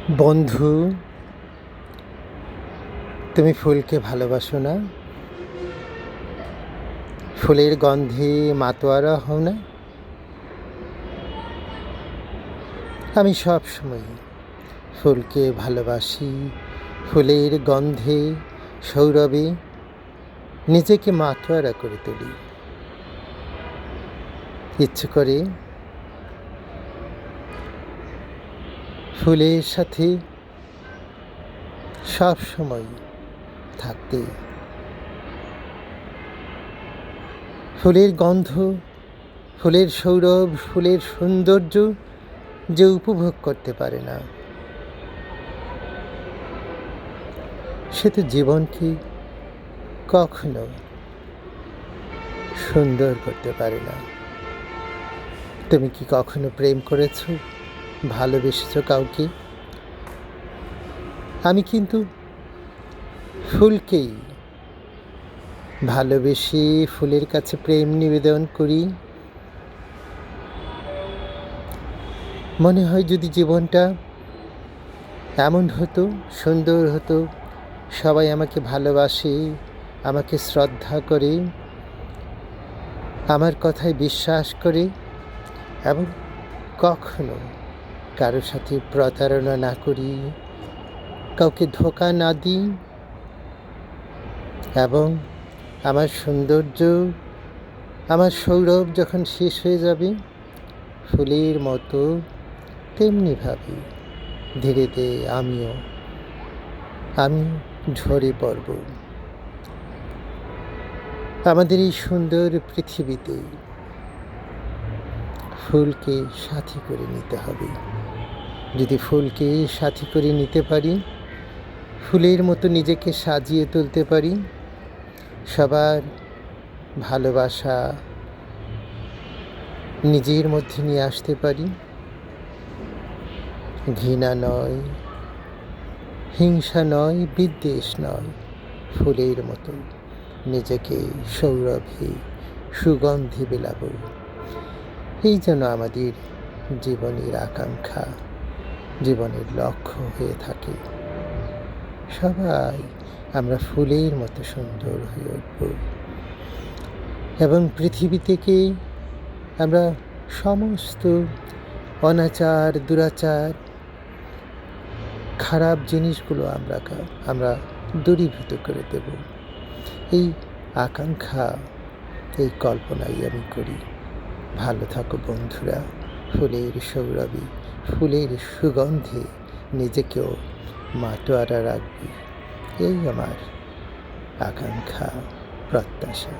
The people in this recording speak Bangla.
বন্ধু, তুমি ফুলকে ভালোবাসো না? ফুলের গন্ধে মাতোয়ারা হও না? আমি সব সময় ফুলকে ভালোবাসি। ফুলের গন্ধে, সৌরভে নিজেকে মাতোয়ারা করে তুলি। ইচ্ছে করে ফুলের সাথে সব সময় থাকতে। ফুলের গন্ধ, ফুলের সৌরভ, ফুলের সৌন্দর্য যে উপভোগ করতে পারে না, সে তো জীবনকে কখনো সুন্দর করতে পারে না। তুমি কি কখনো প্রেম করেছ, ভালোবেসেছ কাউকে? আমি কিন্তু ফুলকেই ভালোবেসে ফুলের কাছে প্রেম নিবেদন করি। মনে হয় যদি জীবনটা এমন হতো, সুন্দর হতো, সবাই আমাকে ভালোবাসে, আমাকে শ্রদ্ধা করে, আমার কথায় বিশ্বাস করে এবং কখনো কারোর সাথে প্রতারণা না করি, কাউকে ধোঁকা না দিই, এবং আমার সৌন্দর্য, আমার সৌরভ যখন শেষ হয়ে যাবে ফুলের মতো, তেমনিভাবে ধীরে ধীরে আমি ঝরে পড়ব। আমাদের এই সুন্দর পৃথিবীতে ফুলকে সাথী করে নিতে হবে। যদি ফুলকে সাথী করে নিতে পারি, ফুলের মতো নিজেকে সাজিয়ে তুলতে পারি, সবার ভালোবাসা নিজের মধ্যে নিয়ে আসতে পারি, ঘৃণা নয়, হিংসা নয়, বিদ্বেষ নয়, ফুলের মতো নিজেকে সৌরভে, সুগন্ধে বিলাব। এই যেন আমাদের জীবনের আকাঙ্ক্ষা, জীবনের লক্ষ্য হয়ে থাকে। সবাই আমরা ফুলের মতো সুন্দর হয়ে উঠব এবং পৃথিবী থেকে আমরা সমস্ত অনাচার, দুরাচার, খারাপ জিনিসগুলো আমরা দূরীভূত করে দেব। এই আকাঙ্ক্ষা, এই কল্পনাই আমি করি। ভালো থাকো বন্ধুরা, ফুলের সৌরভে, ফুলের সুগন্ধে নিজেকেও মাতোয়ারা রাখবে, এই আমার আকাঙ্ক্ষা, প্রত্যাশা।